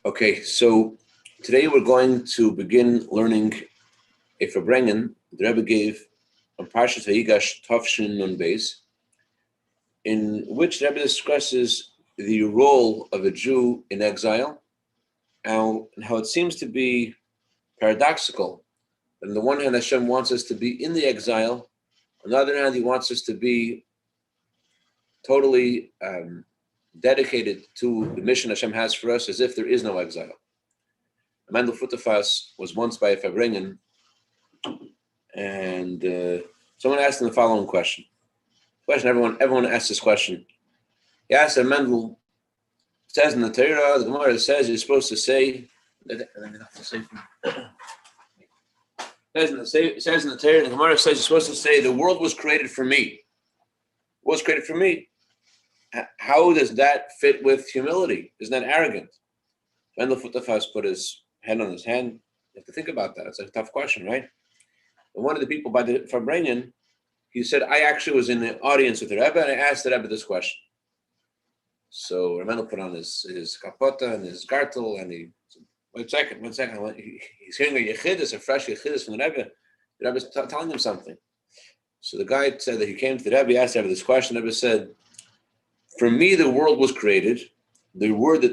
Okay, so today we're going to begin learning a Farbrengen the Rebbe gave on Parshas Vigash Tavshin Nun Beis, in which the Rebbe discusses the role of a Jew in exile and how it seems to be paradoxical. On the one hand, Hashem wants us to be in the exile. On the other hand, He wants us to be totally dedicated to the mission Hashem has for us, as if there is no exile. Mendel Futafas was once by a Farbrengen, and someone asked him the following question. Everyone asks this question. He asked Mendel, it says in the Torah, the Gemara says you're supposed to say, it says in the Torah, the Gemara says you're supposed to say, the world was created for me. It was created for me. How does that fit with humility? Isn't that arrogant? Mendel Futafas put his head on his hand. You have to think about that. It's a tough question, right? And one of the people by the Farbrengen, he said, I actually was in the audience with the Rebbe, and I asked the Rebbe this question. So Mendel put on his kapota and his gartel, and he said, one second. He's hearing a yechidus, a fresh yechidus from the Rebbe. The Rebbe's telling him something. So the guy said that he came to the Rebbe, he asked the Rebbe this question. The Rebbe said, for me, the world was created. The word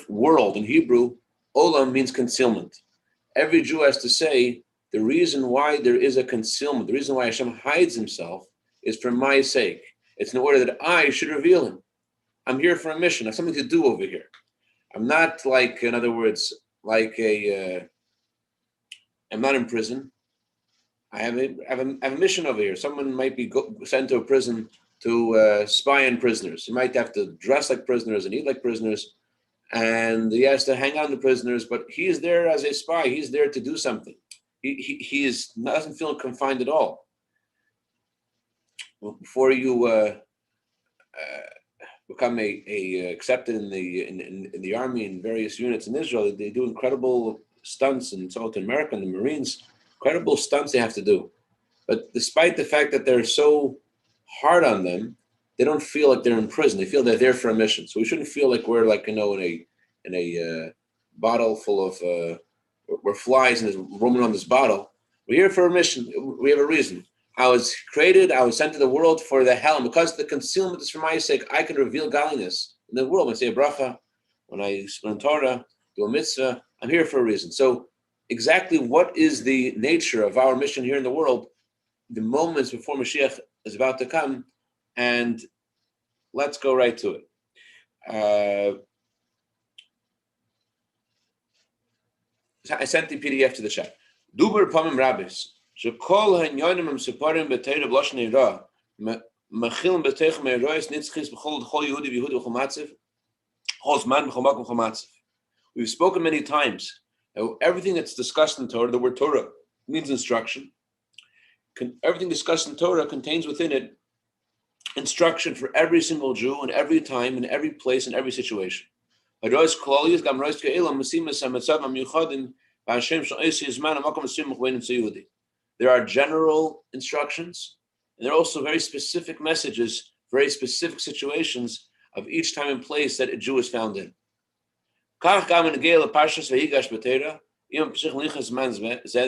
world in Hebrew, olam, means concealment. Every Jew has to say, the reason why there is a concealment, the reason why Hashem hides himself is for my sake. It's in order that I should reveal him. I'm here for a mission. I have something to do over here. I'm not like, in other words, I'm not in prison. I have a mission over here. Someone might be sent to a prison to spy on prisoners. He might have to dress like prisoners and eat like prisoners, and he has to hang on to prisoners, but he is there as a spy. He's there to do something. He doesn't feel confined at all. Before you become accepted in the army and various units in Israel, they do incredible stunts, in South America, in the Marines, incredible stunts they have to do. But despite the fact that they're so hard on them, they don't feel like they're in prison. They feel they're there for a mission. So we shouldn't feel like we're in a bottle full of we're flies and is roaming on this bottle. We're here for a mission. We have a reason. I was created. I was sent to the world for the hell. And because the concealment is for my sake, I can reveal godliness in the world. When I say a bracha, when I learn Torah, do a mitzvah, I'm here for a reason. So exactly what is the nature of our mission here in the world, the moments before Mashiach is about to come, and let's go right to it. I sent the PDF to the chat. Duber Pamim Rabbis. Shekol ha'inyonim ha'mseparim b'teira b'loshen ha'ira mechilim b'teich me'erois nitzchis b'chol Yehudi v'Yehudi b'chol matziv chol zman b'chol makom b'chol matziv. We've spoken many times how everything that's discussed in Torah, the word Torah means instruction. Everything discussed in Torah contains within it instruction for every single Jew in every time, in every place, in every situation. There are general instructions, and there are also very specific messages, very specific situations of each time and place that a Jew is found in. The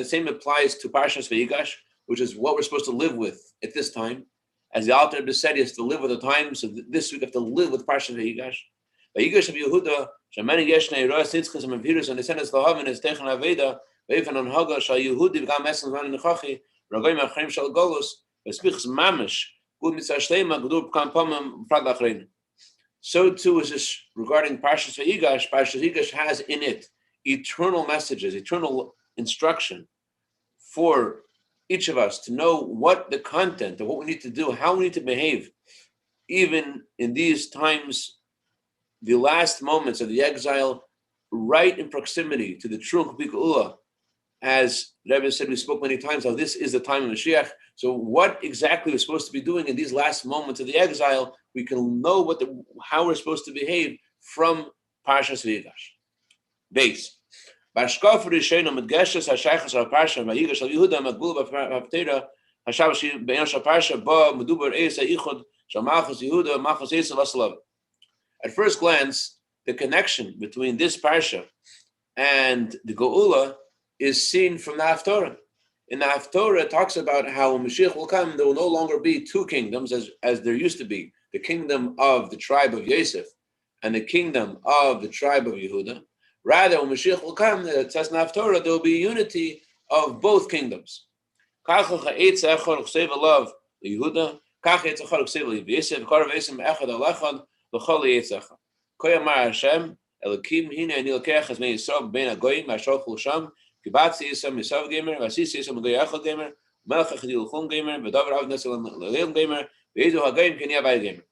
same applies to Parshas Vigash, which is what we're supposed to live with at this time. As the Alter Rebbe said, he has to live with the time, so this week we have to live with Parshas Vigash. Vigash of Yehuda, Shemani Yeshne Roas Nitzchis and Virus and Descendants Lahavin is Techen Aveda, Veifan on Haga Shal Yehudi V'Gam Essen Van Nechachi, Ragoyim Achrim Shal Golus, Vespichs Mamish, Gud Mitzvah Shlema, Gudur Pkam Pamim Prad Achrein. So too is this regarding Parshas Vigash. Parshas Vigash has in it eternal messages, eternal instruction for each of us to know what the content of what we need to do, how we need to behave, even in these times, the last moments of the exile, right in proximity to the true and complete Geula. As Rebbe said, we spoke many times how this is the time of Mashiach. So what exactly we're supposed to be doing in these last moments of the exile, we can know how we're supposed to behave from Parshas Vigash. Base. Bashkaf Rishayna Medgeshes Hashaychas Parsha Vayigash Al Yehuda Magul B'Ptera Hashav Be'Yanash Parsha Ba Medubar Eisa Ichod Shamachos Yehuda Machos Eisa Vasalav. At first glance, the connection between this parsha and the Geula is seen from the Haftorah. In the Haftorah, it talks about how when Mashiach will come, there will no longer be two kingdoms as there used to be, the kingdom of the tribe of Yosef and the kingdom of the tribe of Yehuda. Rather, when Mashiach will come, it says in the Haftorah, there will be unity of both kingdoms. Elokim hine ani lokech as mei Yisrael ben agoyim mashal chulsham kibatzi Yisrael misav gamer vasisi Yisrael megoy echad gamer melech echadil chum gamer v'davar av nesel leil gamer v'edu hagayim kenya vayid gamer.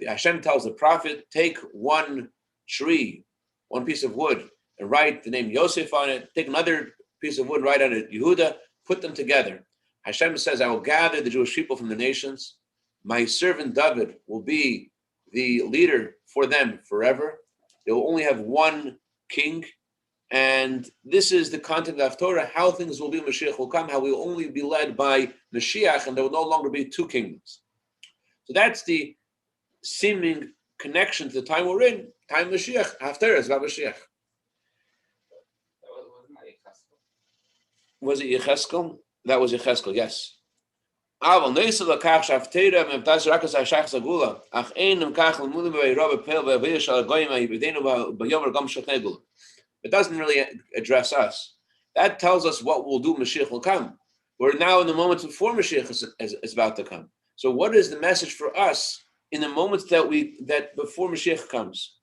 Hashem tells the prophet, take one tree, one piece of wood, and write the name Yosef on it. Take another piece of wood, write on it Yehuda. Put them together. Hashem says, I will gather the Jewish people from the nations. My servant David will be the leader for them forever. They will only have one king. And this is the content of Torah, how things will be when Mashiach will come, how we will only be led by Mashiach, and there will no longer be two kingdoms. So that's the seeming connection to the time we're in, time of Mashiach. Haftarah is about Mashiach. Was it Yecheskel? That was Yecheskel, yes. But it doesn't really address us. That tells us what we'll do. Mashiach will come. We're now in the moments before Mashiach is about to come. So what is the message for us in the moments that before Mashiach comes?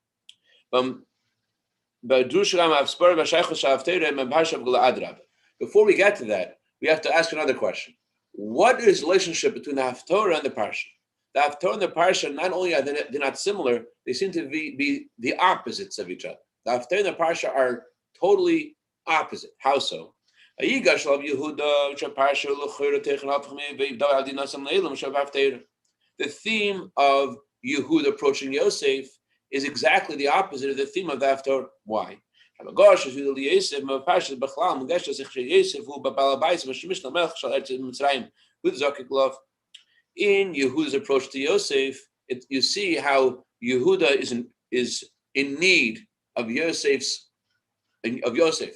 Before we get to that, we have to ask another question. What is the relationship between the Haftorah and the Parsha? The Haftorah and the Parsha, not only are they're not similar, they seem to be the opposites of each other. The Haftarah and the Parsha are totally opposite. How so? The theme of Yehuda approaching Yosef is exactly the opposite of the theme of the Haftarah. Why? In Yehuda's approach to Yosef, you see how Yehuda is in need of Yosef.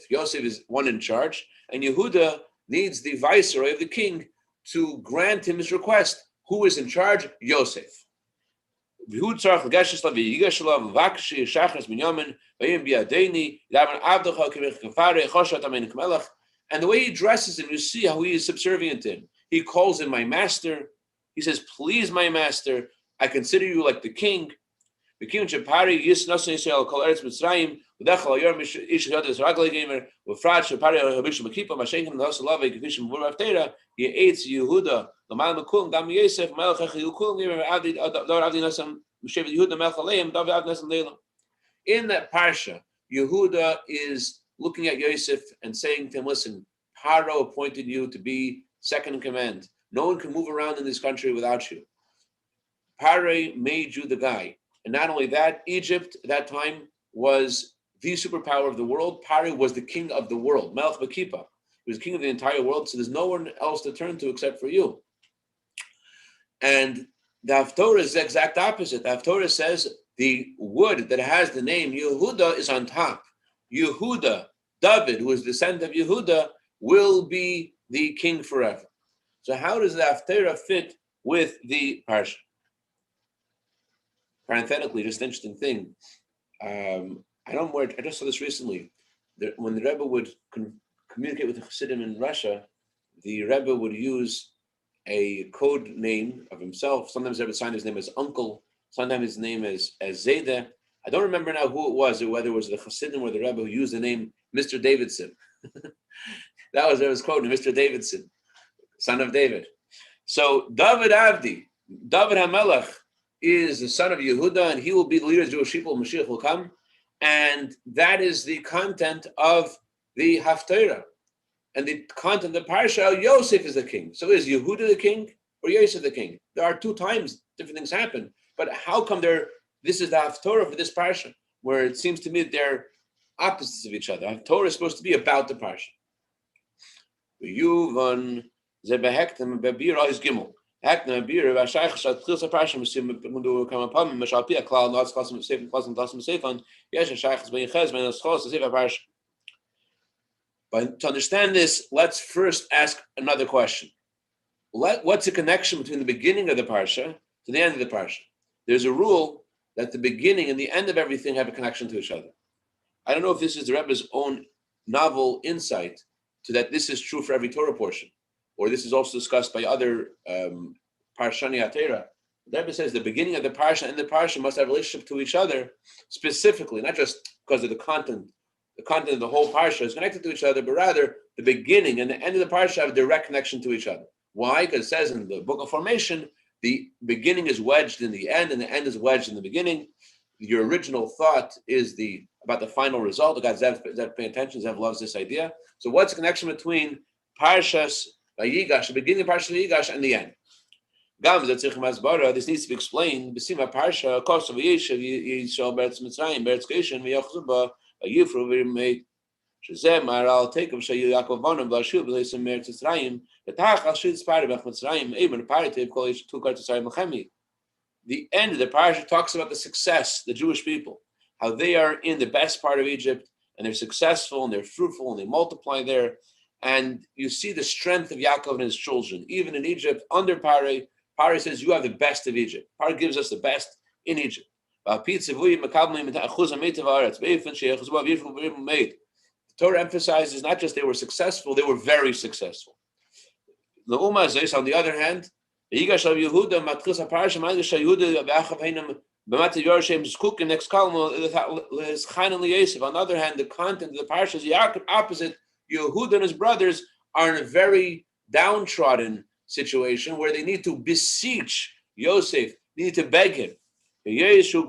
Yosef is one in charge, and Yehuda needs the viceroy of the king to grant him his request. Who is in charge? Yosef. And the way he dresses him, you see how he is subservient to him. He calls him my master. He says, please, my master, I consider you like the king. In that parsha, Yehuda is looking at Yosef and saying to him, listen, Paro appointed you to be second in command. No one can move around in this country without you. Paro made you the guy. And not only that, Egypt at that time was the superpower of the world. Paro was the king of the world, Melech B'Kippah. He was king of the entire world, so there's no one else to turn to except for you. And the Haftorah is the exact opposite. The Haftorah says the wood that has the name Yehuda is on top. Yehuda, David, who is the descendant of Yehuda, will be the king forever. So how does the Haftarah fit with the parsha? Parenthetically, just an interesting thing. I just saw this recently. When the Rebbe would communicate with the Chassidim in Russia, the Rebbe would use a code name of himself. Sometimes the Rebbe signed his name as Uncle. Sometimes his name as Zayda. I don't remember now who it was, or whether it was the Chassidim or the Rebbe who used the name Mr. Davidson. That was Rebbe's code name, Mr. Davidson, son of David. So David Avdi, David HaMelech, is the son of Yehuda, and he will be the leader of the Jewish people. Mashiach will come, and that is the content of the Haftarah. And the content of the parsha, Yosef is the king. So is Yehuda the king or Yosef the king? There are two times different things happen, but how come this is the Haftarah for this parsha, where it seems to me that they're opposites of each other? Haftarah is supposed to be about the parsha. Yuvan Zebehektem Bebira is Gimel. Hakna bir v'ashayich shatchilus haparsha mundu kamapam mishal klal not klasim seifan klasim seifan yesh hashayich ben yichez ben eschos seif haparsha. But to understand this, let's first ask another question. What's the connection between the beginning of the parsha to the end of the parsha? There's a rule that the beginning and the end of everything have a connection to each other. I don't know if this is the Rebbe's own novel insight to that this is true for every Torah portion, or this is also discussed by other Parshani Atera. The Rebbe says the beginning of the parsha and the parsha must have a relationship to each other specifically, not just because of the content. The content of the whole parsha is connected to each other, but rather the beginning and the end of the parsha have a direct connection to each other. Why? Because it says in the book of formation, the beginning is wedged in the end, and the end is wedged in the beginning. Your original thought is about the final result. The guys that pay attention, Zev loves this idea. So what's the connection between Parshas Vayigash, the beginning of Parshas Vayigash, and the end? This needs to be explained. B'sima Parsha, Kosovo Yeshav Yisrael Beretz Mitzrayim, Beretz Goshen, V'Yachzuba, V'Yifru V'Yirmeit, Shezeh Maral Teikav Shayu Yaakov Vanam V'Ashu B'Leisem Meretz Mitzrayim, V'Tach Al Shid Spari B'Ach Mitzrayim, Eber Paritev Kol Yish Tukar Tzayim L'Chemi. The end of the parsha talks about the success, the Jewish people, how they are in the best part of Egypt, and they're successful, and they're fruitful, and they multiply there. And you see the strength of Yaakov and his children. Even in Egypt, under Pare says, you have the best of Egypt. Pare gives us the best in Egypt. The Torah emphasizes not just they were successful, they were very successful. The Ummah says, on the other hand, Yigash of Yehuda, Matchis HaParsha, Yigash Yehuda, V'achav Heinam, B'mat Yoroshem, Zkuk, and next column, L'Chanan L'Yesef. On the other hand, the content of the parsha is the opposite. Yehuda and his brothers are in a very downtrodden situation where they need to beseech Yosef, they need to beg him. Yosef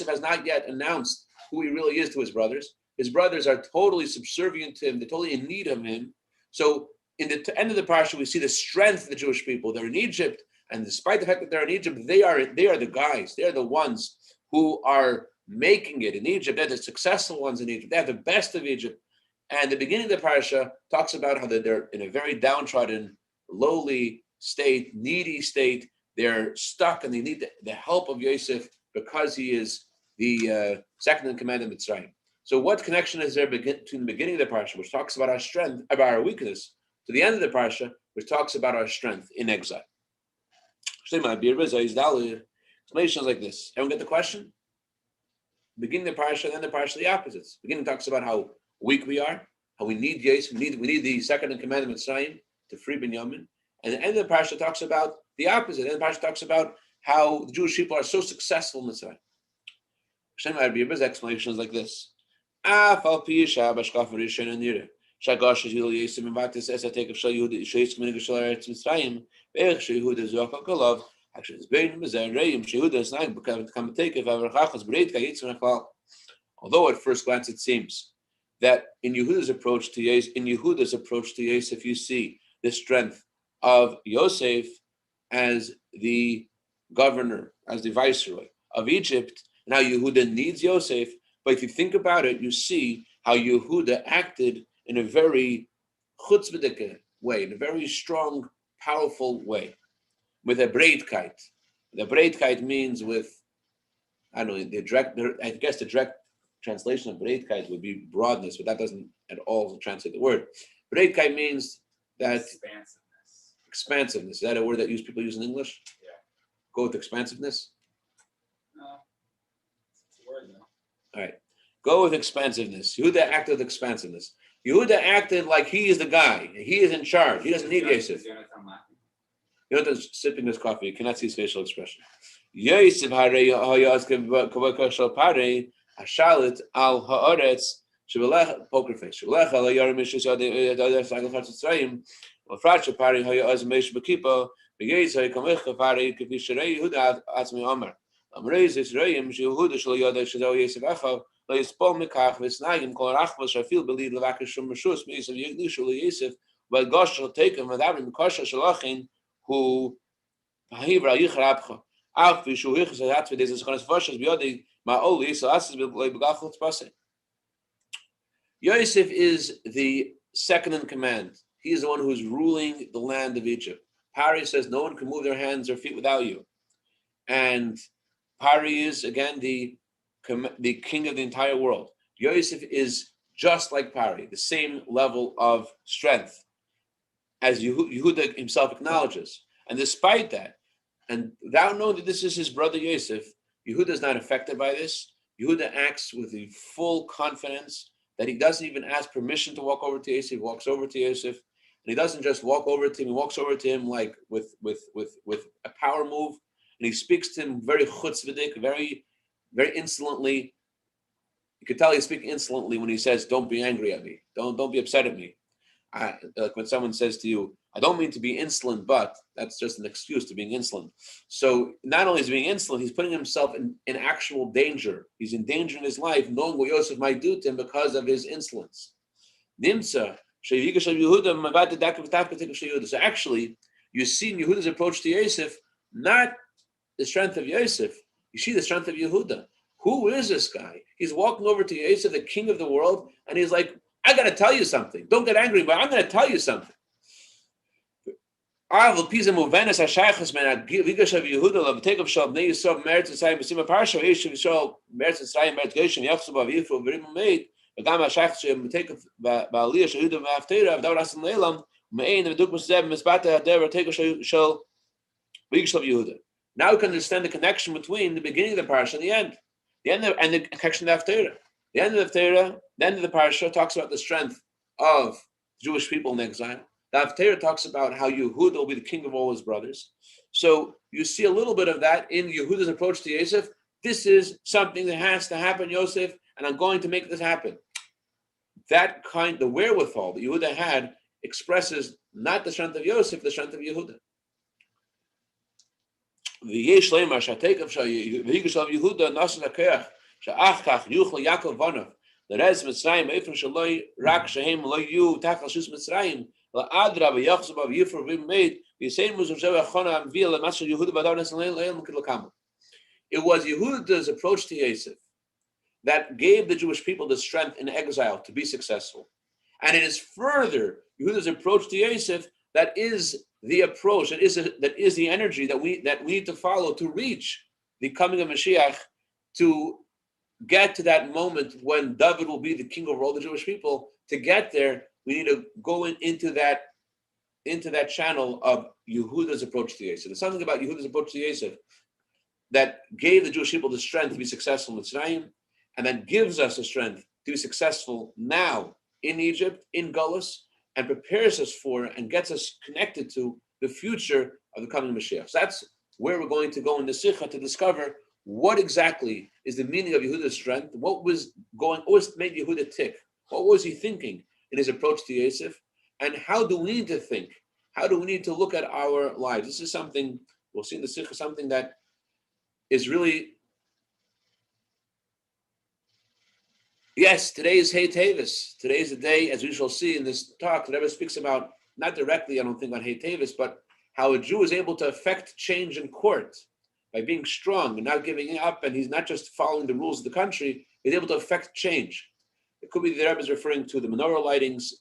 has not yet announced who he really is to his brothers. His brothers are totally subservient to him. They're totally in need of him. So in the end of the parsha, we see the strength of the Jewish people. They're in Egypt, and despite the fact that they're in Egypt, they are the guys. They're the ones who are making it in Egypt. They're the successful ones in Egypt. They have the best of Egypt. And the beginning of the parsha talks about how they're in a very downtrodden, lowly state, needy state. They're stuck, and they need the help of Yosef because he is the second in command of Mitzrayim. So what connection is there between the beginning of the parsha, which talks about our strength, about our weakness, to the end of the parsha, which talks about our strength in exile? Explanations like this. Everyone get the question? Beginning of the parsha, and then the parsha, the opposites. Beginning talks about how weak we are, how we need Yosef, we need the second in command of Mitzrayim to free Binyamin. And the end of the parsha talks about the opposite. And the parsha talks about how the Jewish people are so successful in Mitzrayim. Explanations like this. Although at first glance it seems that in Yehuda's approach to Yosef, you see the strength of Yosef as the governor, as the viceroy of Egypt, and how Yehuda needs Yosef. But if you think about it, you see how Yehuda acted in a very chutzpah way, in a very strong, powerful way, with a breitkeit. The breitkeit means with, I don't know, I guess the direct translation of breitkeit would be broadness, but that doesn't at all translate the word. Breitkeit means that expansiveness. Is that a word that people use in English? Yeah. Go with expansiveness? No. It's a word, though. All right. Go with expansiveness. Yehuda acted with expansiveness. Yehuda acted like he is the guy. He is in charge. He doesn't need Yosef. Yehuda's sipping his coffee. You cannot see his facial expression. Yosef Hashalit al haaretz shebelech poker face shebelech al yarim mishus yad sagel chatzrayim v'fratcha pari haya az meish bekipa begeis hay kamech pari k'fi shrei Yehuda atzmi Amar Amreis Yisraelim shehuda shel yad shezau Yosef achav lo yispol mikach v'snagim kol rachva shafil belid levakish shum mishus meisav yignishu Yosef v'gosh shel taken v'davim kosher shalachin hu ha'ivra yichrabcha af v'shu hichas hat v'dezes chonas v'shas b'yodi. Yosef is the second in command. He is the one who is ruling the land of Egypt. Pari says no one can move their hands or feet without you. And Pari is, again, the king of the entire world. Yosef is just like Pari, the same level of strength, as Yehuda himself acknowledges. And despite that, and without knowing that this is his brother Yosef, Yehuda is not affected by this. Yehuda acts with the full confidence that he doesn't even ask permission to walk over to Yosef. He walks over to Yosef, and he doesn't just walk over to him. He walks over to him like with a power move, and he speaks to him very chutzvahdik, very, very insolently. You could tell he's speaking insolently when he says, "Don't be angry at me. Don't be upset at me." Like when someone says to you, "I don't mean to be insolent," but that's just an excuse to being insolent. So not only is he being insolent, he's putting himself in actual danger. He's in danger in his life, knowing what Yosef might do to him because of his insolence. So actually, you see in Yehuda's approach to Yosef, not the strength of Yosef, you see the strength of Yehuda. Who is this guy? He's walking over to Yosef, the king of the world, and he's like, "I got to tell you something. Don't get angry, but I'm going to tell you something." Now we can understand the connection between the beginning of the parsha and the end. And the connection of the Haftarah. The end of the Haftarah, the end of the parsha talks about the strength of Jewish people in exile. The Haftarah talks about how Yehuda will be the king of all his brothers. So you see a little bit of that in Yehuda's approach to Yosef. This is something that has to happen, Yosef, and I'm going to make this happen. That kind, the wherewithal that Yehuda had expresses not the strength of Yosef, the strength of Yehuda. Vigesh leimar shateikav vigesh of Yehuda nasan hakeach sheachkach yuchel Yaakov vanav l'rez Mitzrayim eifrim shaloi rak shehem lo yu tachal shus Mitzrayim la'adra v'yachzub av yifur v'meit v'yisein muzum shev achona amvil l'masher Yehuda v'adav nasan leil l'kam. It was Yehuda's approach to Yosef that gave the Jewish people the strength in exile to be successful, and it is further Yehuda's approach to Yosef that is the approach, that is the energy that we need to follow to reach the coming of Mashiach, to get to that moment when David will be the king over all the Jewish people. To get there, we need to go into that channel of Yehuda's approach to Yosef. There's something about Yehuda's approach to Yosef that gave the Jewish people the strength to be successful in Mitzrayim, and that gives us the strength to be successful now in Egypt, in Gullus, and prepares us for and gets us connected to the future of the coming Mashiach. So that's where we're going to go in the Sikha to discover what exactly is the meaning of Yehuda's strength, what made Yehuda tick, what was he thinking in his approach to Yosef, and how do we need to think? How do we need to look at our lives? This is something, we'll see in the Sikha, something that is really, yes, today is Hey Tevis. Today is the day, as we shall see in this talk, that Rebbe speaks about, not directly, I don't think, on Hey Tevis, but how a Jew is able to affect change in court by being strong and not giving up, and he's not just following the rules of the country, he's able to affect change. It could be the Rebbe is referring to the menorah lightings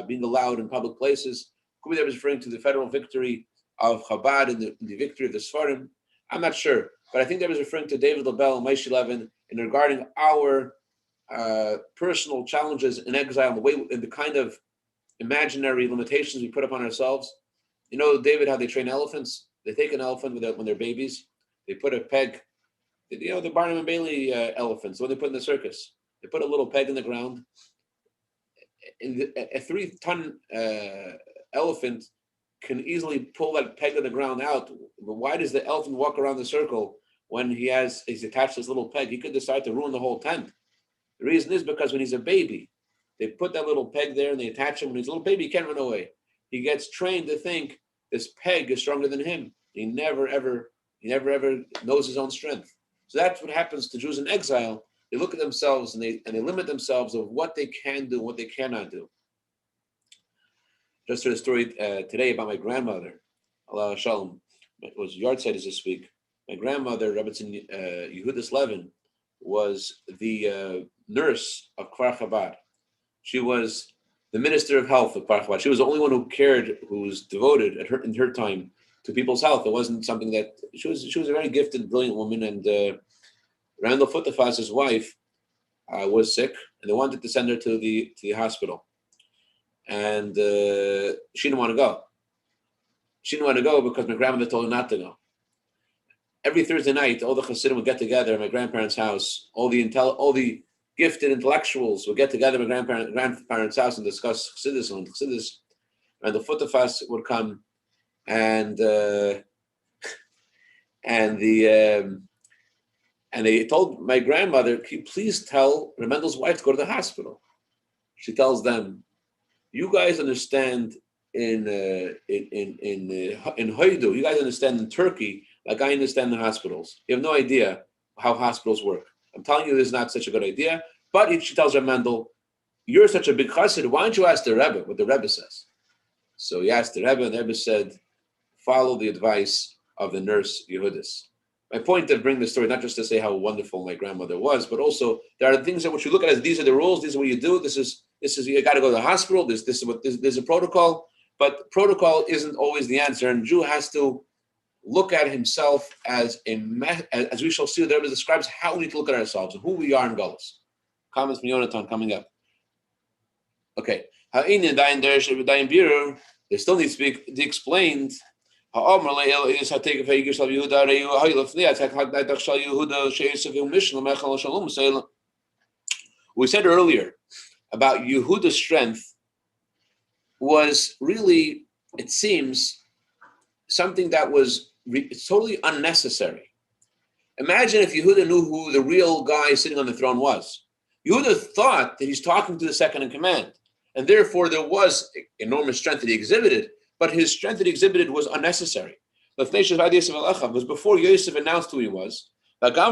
being allowed in public places. It could be the Rebbe is referring to the federal victory of Chabad and the victory of the Sfarim. I'm not sure, but I think the Rebbe is referring to David Lebel and Moshe Levin in regarding our personal challenges in exile, and the kind of imaginary limitations we put upon ourselves. You know, David, how they train elephants? They take an elephant when they're babies, they put a peg, the Barnum and Bailey elephants, what they put in the circus. They put a little peg in the ground. A 3-ton elephant can easily pull that peg of the ground out. But why does the elephant walk around the circle when he's attached to this little peg? He could decide to ruin the whole tent. The reason is because when he's a baby, they put that little peg there and they attach him. When he's a little baby, he can't run away. He gets trained to think this peg is stronger than him. He never ever knows his own strength. So that's what happens to Jews in exile. They look at themselves and they limit themselves of what they can do, what they cannot do. Just heard a story today about my grandmother. Allah Shalom. It was yard side this week. My grandmother, Rebbetzin Yehudis Levin, was the nurse of Kfar Chabad. She was the Minister of Health of Parchvat. She was the only one who cared, who was devoted in her time to people's health. It wasn't something that she was a very gifted, brilliant woman. And Randall Futafas, his wife, was sick, and they wanted to send her to the hospital, and she didn't want to go. She didn't want to go because my grandmother told her not to go. Every Thursday night, all the Hasidim would get together at my grandparents' house. All the gifted intellectuals would get together at my grandparents' house and discuss Chassidus. And the Futafas would come, and they told my grandmother, "Can you please tell Remendel's wife to go to the hospital?" She tells them, "You guys understand in Hoidu, you guys understand in Turkey like I understand the hospitals. You have no idea how hospitals work. I'm telling you, this is not such a good idea." But she tells Remendel, "You're such a big chassid. Why don't you ask the Rebbe what the Rebbe says?" So he asked the Rebbe, and the Rebbe said, "Follow the advice of the nurse Yehudis." My point of bringing the story, not just to say how wonderful my grandmother was, but also there are things that what you look at as these are the rules, these are what you do. This is you got to go to the hospital. There's a protocol, but protocol isn't always the answer. And a Jew has to look at himself as as we shall see. The Rebbe describes how we need to look at ourselves and who we are in Galus. Comments from Yonatan coming up. Okay, they still need to be explained. We said earlier about Yehuda's strength was really, it seems, something that was totally unnecessary. Imagine if Yehuda knew who the real guy sitting on the throne was. Yehuda thought that he's talking to the second in command, and therefore there was enormous strength that he exhibited, but his strength that he exhibited was unnecessary. It was before Yosef announced who he was. Looking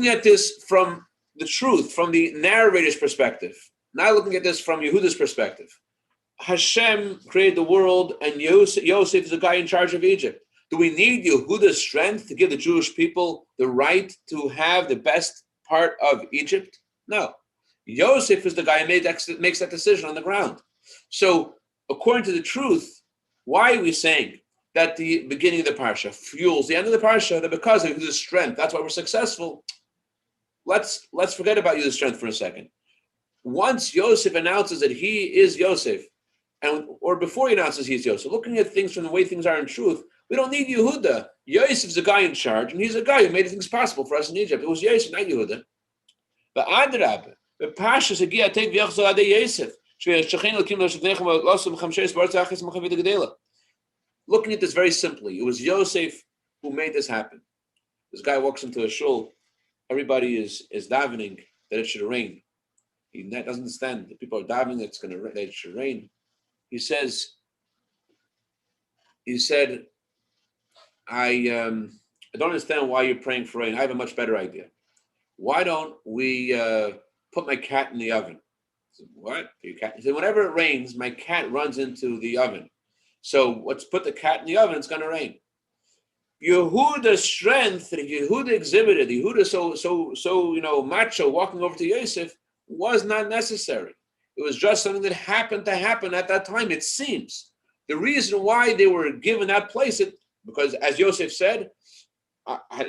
at this from the truth, from the narrator's perspective, not looking at this from Yehuda's perspective. Hashem created the world, and Yosef is the guy in charge of Egypt. Do we need Yehuda's strength to give the Jewish people the right to have the best part of Egypt? No. Yosef is the guy who makes that decision on the ground. So, according to the truth, why are we saying that the beginning of the parsha fuels the end of the parsha? That because of Yehuda's strength, that's why we're successful. Let's forget about Yehuda's strength for a second. Once Yosef announces that he is Yosef, or before he announces he's Yosef, looking at things from the way things are in truth, we don't need Yehuda. Yosef's the guy in charge, and he's a guy who made things possible for us in Egypt. It was Yosef, not Yehuda. But Adrab, the Pasha Sagia take Vyachzal Ade Yosef. Looking at this very simply, it was Yosef who made this happen. This guy walks into a shul, everybody is davening that it should rain. He doesn't understand. The people are davening that it should rain. He said, I don't understand why you're praying for rain. I have a much better idea. Why don't we put my cat in the oven? I said, what? Your cat? He said, whenever it rains, my cat runs into the oven. So let's put the cat in the oven, it's going to rain. Yehuda's strength that Yehuda exhibited, Yehuda so macho walking over to Yosef, was not necessary. It was just something that happened to happen at that time, it seems. The reason why they were given that place, because as Yosef said,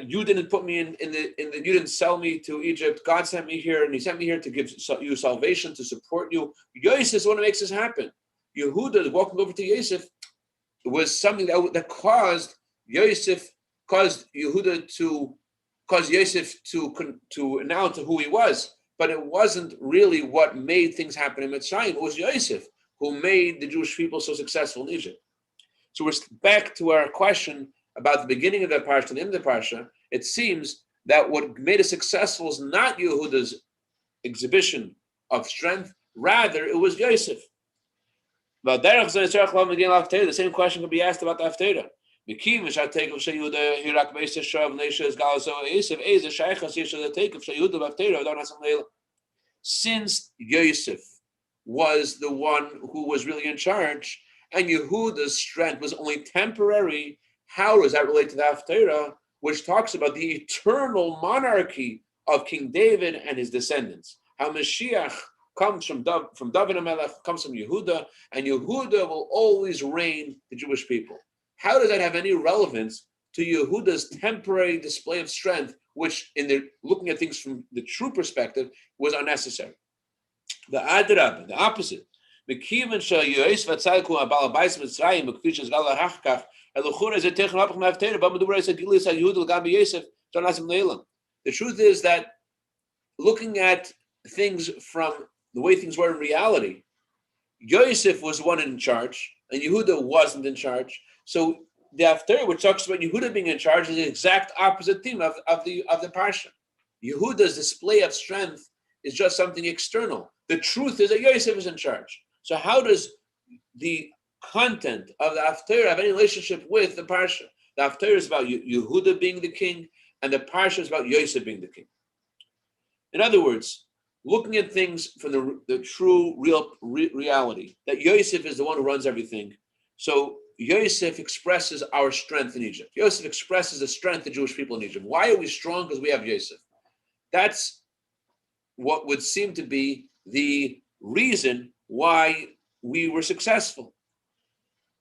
you didn't put me you didn't sell me to Egypt. God sent me here, and he sent me here to give you salvation, to support you. Yosef is the one who makes this happen. Yehuda walking over to Yosef was something that caused Yosef to announce who he was. But it wasn't really what made things happen in Mitzrayim. It was Yosef who made the Jewish people so successful in Egypt. So we're back to our question about the beginning of the parsha and the end of the parsha. It seems that what made us successful is not Yehuda's exhibition of strength, rather it was Yosef. The same question could be asked about the Haftarah. Since Yosef was the one who was really in charge, and Yehuda's strength was only temporary, how does that relate to the Haftarah, which talks about the eternal monarchy of King David and his descendants? How Mashiach comes from David HaMelech, comes from Yehuda, and Yehuda will always reign the Jewish people. How does that have any relevance to Yehuda's temporary display of strength, which, looking at things from the true perspective, was unnecessary? The Adrab, the opposite. The truth is that looking at things from the way things were in reality, Yosef was one in charge, and Yehuda wasn't in charge. So the Haftarah, which talks about Yehuda being in charge, is the exact opposite theme of the parsha. Yehuda's display of strength is just something external. The truth is that Yosef is in charge. So how does the content of the Haftarah have any relationship with the parsha? The Haftarah is about Yehuda being the king, and the parsha is about Yosef being the king. In other words, looking at things from the true, real reality, that Yosef is the one who runs everything. So Yosef expresses our strength in Egypt. Yosef expresses the strength of the Jewish people in Egypt. Why are we strong? Because we have Yosef. That's what would seem to be the reason why we were successful.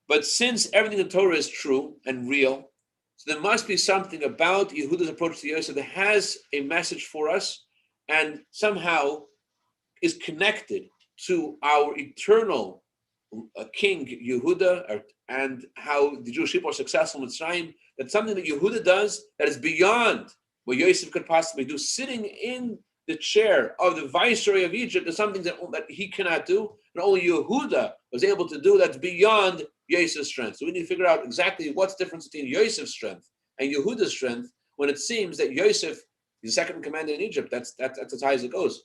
But since everything in Torah is true and real, so there must be something about Yehuda's approach to Yosef that has a message for us and somehow is connected to our eternal king Yehuda, and how the Jewish people are successful in Mitzrayim. That's something that Yehuda does that is beyond what Yosef could possibly do. Sitting in the chair of the viceroy of Egypt is something that he cannot do, and only Yehuda was able to do. That's beyond Yosef's strength. So we need to figure out exactly what's the difference between Yosef's strength and Yehuda's strength, when it seems that Yosef is the second in command in Egypt. That's as high as it goes.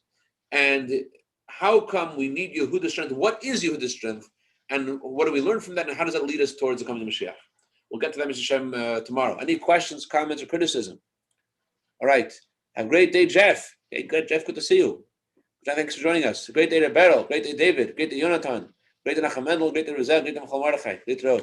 And how come we need Yehuda's strength? What is Yehuda's strength? And what do we learn from that? And how does that lead us towards the coming of Mashiach? We'll get to that, Mr. Shem, tomorrow. Any questions, comments, or criticism? All right. Have a great day, Jeff. Okay, good. Jeff, good to see you. John, thanks for joining us. Great day to Beryl. Great day, David. Great day, Jonathan. Great day, Nachamendel. Great day, Rizal. Great day, Michal Mordechai. Great day,